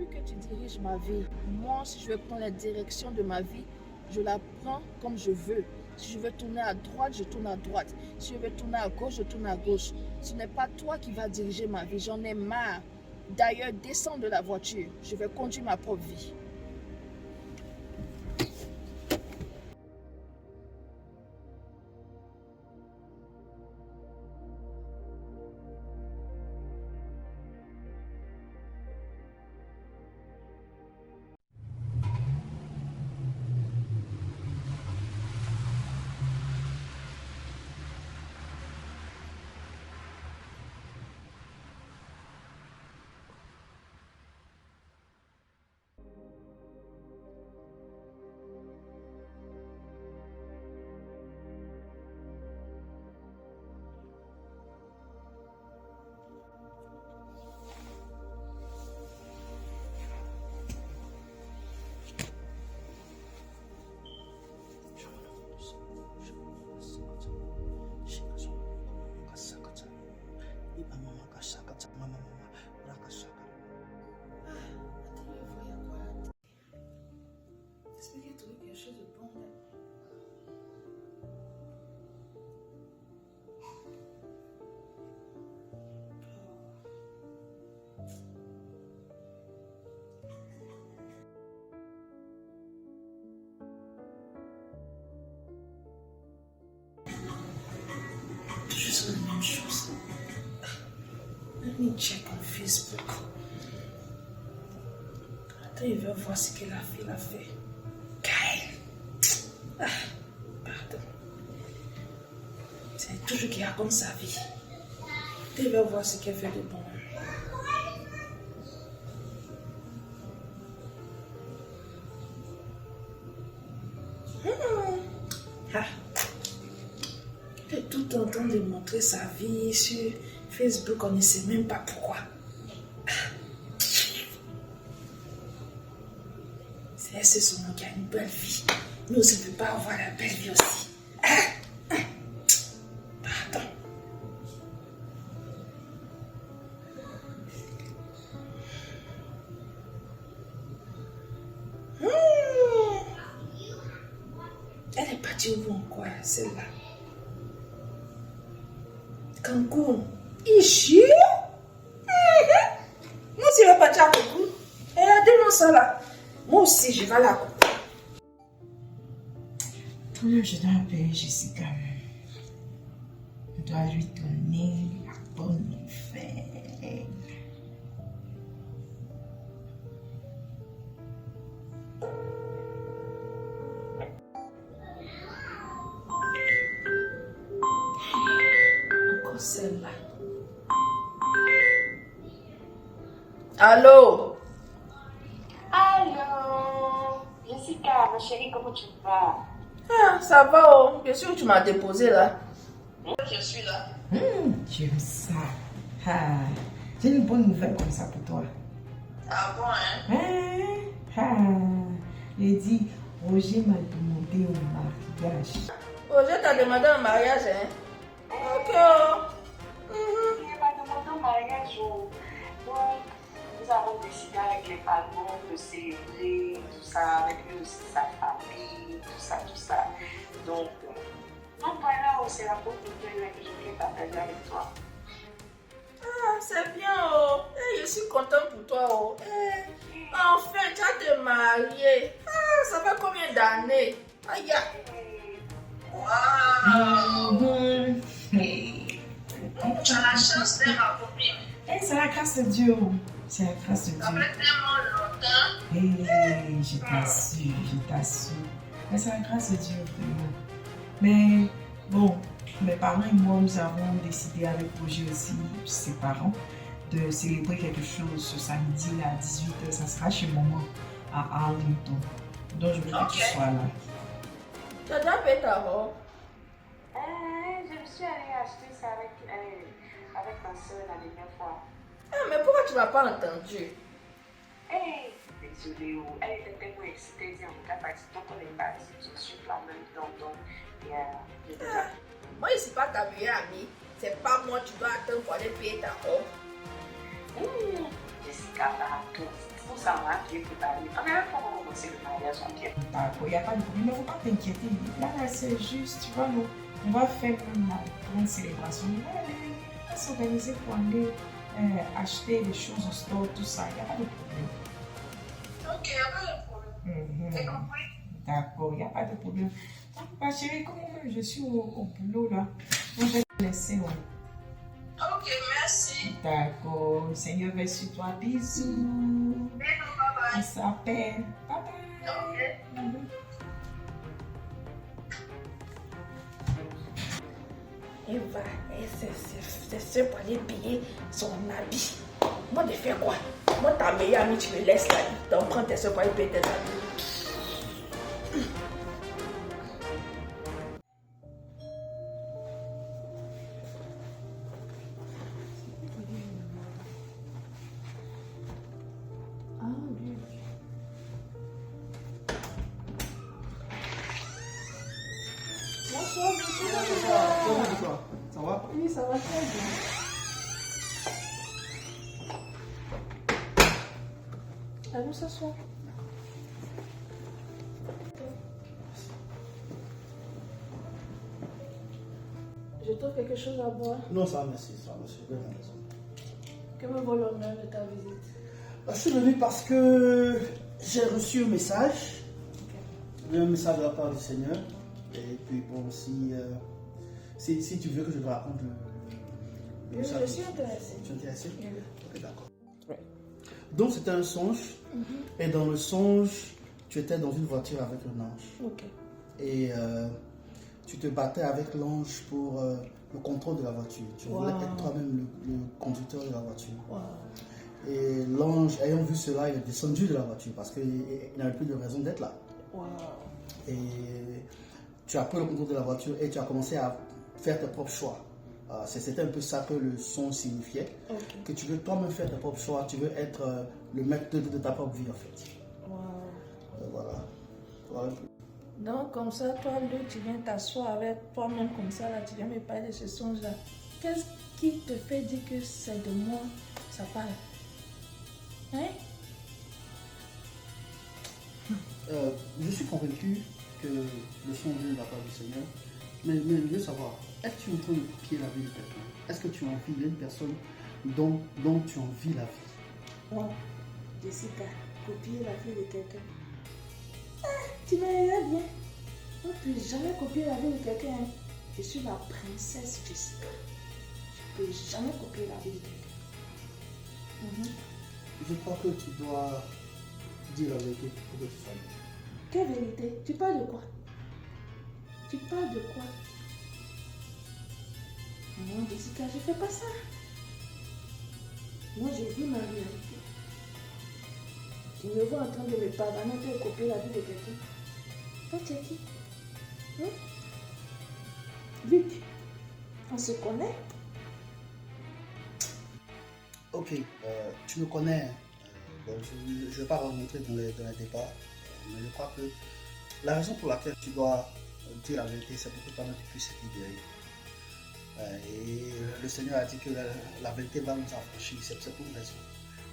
que tu diriges ma vie. Moi, si je veux prendre la direction de ma vie, je la prends comme je veux. Si je veux tourner à droite, je tourne à droite. Si je veux tourner à gauche, je tourne à gauche. Ce n'est pas toi qui vas diriger ma vie. J'en ai marre. D'ailleurs, descends de la voiture. Je vais conduire ma propre vie. Juste la même chose. Let me check on Facebook. Attends, il va voir ce que la fille a fait. Kyle. Pardon. C'est toujours qu'il raconte sa vie. Attends, il va voir ce qu'elle fait de bon. Elle est tout en train de montrer sa vie sur Facebook, on ne sait même pas pourquoi. C'est son nom qui a une belle vie. Nous, on ne peut pas avoir la belle vie aussi. Pardon. Elle est partie où encore, celle-là? Cancun. Ici? Moi aussi, je vais partir à Cancun. Regardez-moi ça là. Moi aussi, je vais la couper. Quand même, je dois appeler Jessica. Je dois lui donner la bonne nouvelle. Encore celle-là. Allô? Allô, Jessica, ma chérie, comment tu vas? Ah, ça va, oh. Bien sûr que tu m'as déposé là. Je suis là. J'aime ça. Ah, j'ai une bonne nouvelle comme ça pour toi. Ah bon, hein? J'ai dit, Roger m'a demandé au mariage. Roger t'a demandé un mariage, hein? Ok, oh. Il m'a demandé au mariage. Donc, nous avons décidé avec les parents de célébrer tout ça, avec lui aussi, sa famille, tout ça. Donc voilà, c'est la bonne nouvelle que je voulais partager avec toi. Ah, c'est bien, oh. Eh, je suis contente pour toi, oh. Eh, enfin, tu vas te marier. Ah, ça fait combien d'années? Aïe. Waouh! Hey. Tu as la chance d'être ma copine. Hey, c'est la grâce de Dieu. C'est la grâce de Dieu. Après tellement longtemps. Hey, je t'assure. Mais c'est la grâce de Dieu, vraiment. Mais bon, mes parents et moi, nous avons décidé avec Roger aussi, ses parents, de célébrer quelque chose ce samedi là, à 18h. Ça sera chez maman à Arlington. Donc je veux que tu sois là. Tu as déjà fait ta robe? Je me suis allée acheter ça avec ma soeur la dernière fois. Ah, mais pourquoi tu m'as pas entendu? Hey, désolée, elle était tellement excitée, dit en tout cas, parce que on est parti tout de suite en même temps. Donc, j'ai déjà. Moi, je ne suis pas ta meilleure amie. C'est pas moi, tu dois attendre pour aller payer ta robe. Jessica, pardon. Pour ça, on a bien préparé. La première fois qu'on a commencé le mariage, on a bien. D'accord, il n'y a pas de problème. Mais il ne faut pas t'inquiéter. Là, c'est juste, tu vois, nous, on va faire une grande célébration. On va s'organiser pour aller acheter des choses au store, tout ça. Il n'y a pas de problème. Ok, il n'y a pas de problème. C'est compris? D'accord, il n'y a pas de problème. Ma chérie, comme je suis au boulot là, moi je vais te laisser. Ouais. Ok, merci. D'accord, le Seigneur veille sur toi. Bisous. Bisous, bye On bye. s'appelle. Bye bye. Ok. Eva, c'est sûr pour aller payer son habit. Moi, de faire quoi? Moi, ta meilleure amie, tu me laisses là. Donc, prends tes soeurs pour aller payer tes habits. Ça va? Oui, ça va très bien. Allons s'asseoir. Je trouve quelque chose à boire. Non, ça va, merci. Ça va, merci. Vous avez raison. Que me vaut l'honneur de ta visite? Je suis venu parce que j'ai reçu un message. Un message de la part du Seigneur. Et puis, bon, si tu veux que je te raconte le Oui, message. je suis intéressée. Tu es intéressé? Oui. Ok, d'accord. Donc, c'était un songe. Et dans le songe, tu étais dans une voiture avec un ange. Ok. Et tu te battais avec l'ange pour le contrôle de la voiture. Tu voulais Wow. être toi-même le conducteur de la voiture. Wow. Et l'ange, ayant vu cela, il est descendu de la voiture parce qu'il n'avait plus de raison d'être là. Wow. Et tu as pris le contrôle de la voiture et tu as commencé à faire tes propres choix. C'était un peu ça que le son signifiait. Ok. Que tu veux toi-même faire tes propres choix, tu veux être le maître de ta propre vie en fait. Wow. Voilà. Voilà. Donc, comme ça, toi, Lou, tu viens t'asseoir avec toi-même comme ça, là, tu viens me parler de ce songe-là. Qu'est-ce qui te fait dire que c'est de moi ça parle? Hein? Je suis convaincu que le son vient de la part du Seigneur. Mais je veux savoir, est-ce que tu es en train de copier la vie de quelqu'un? Est-ce que tu as envie d'une personne dont tu envies la vie? Wow. Jessica, copier la vie de quelqu'un. Ah, tu m'aimerais bien. On ne peut jamais copier la vie de quelqu'un. Hein. Je suis la princesse Jessica. Je ne peux jamais copier la vie de quelqu'un. Je crois que tu dois dire la vérité pour que tu sois libre. Quelle vérité? Tu parles de quoi? Tu parles de quoi? Non, Jessica, je ne fais pas ça. Moi, je vis ma réalité. Tu me vois en train de me pardonner pour copier la vie de quelqu'un. Toi, tu es qui? Hein? Luc, on se connaît? Ok, tu me connais. Bon, je ne vais pas rentrer dans les débats, mais je crois que la raison pour laquelle tu dois dire la vérité, c'est pour que toi-même tu puisses être libéré. Et le Seigneur a dit que la vérité va nous affranchir, c'est pour une raison.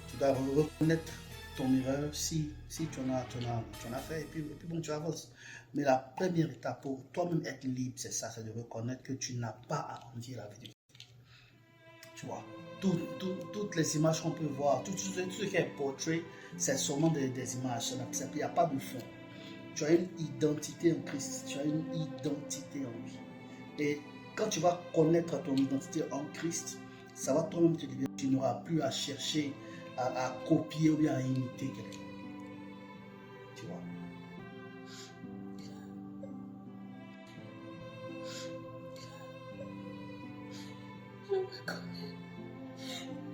Tu dois reconnaître ton erreur si tu en as fait, et puis bon, tu avances. Mais la première étape pour toi-même être libre, c'est ça, c'est de reconnaître que tu n'as pas à dire la vérité. Tu vois, toutes les images qu'on peut voir, tout ce qui est portrait, c'est seulement des images, il n'y a pas de fond. Tu as une identité en Christ, tu as une identité en lui. Et quand tu vas connaître ton identité en Christ, ça va toi-même te libérer. Tu n'auras plus à chercher à copier ou bien à imiter quelqu'un. Tu vois.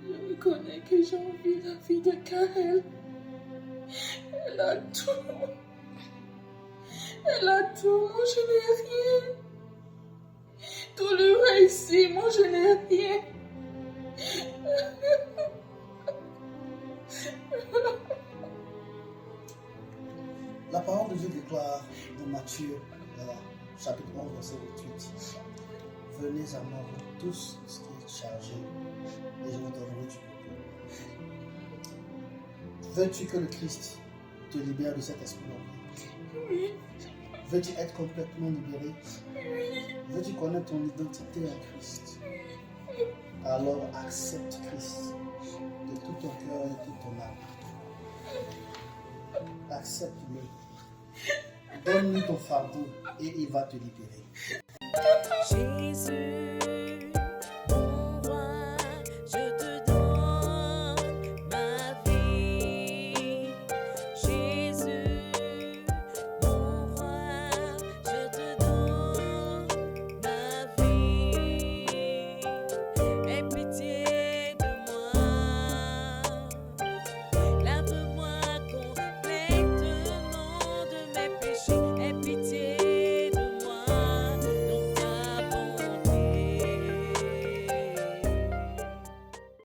Je reconnais que j'ai envie de la vie de Karel. Elle a tout. Elle a tout, moi je n'ai rien. Tout le reste ici, moi je n'ai rien. La parole de Dieu déclare dans Matthieu, chapitre 11, verset 28. Venez à moi, vous tous qui êtes chargés, et je vous donnerai du repos. Veux-tu que le Christ te libère de cet esprit d'orgueil? Oui. Veux-tu être complètement libéré? Veux-tu connaître ton identité en Christ? Alors accepte Christ de tout ton cœur et de toute ton âme. Accepte-le. Donne-lui ton fardeau et il va te libérer. Jésus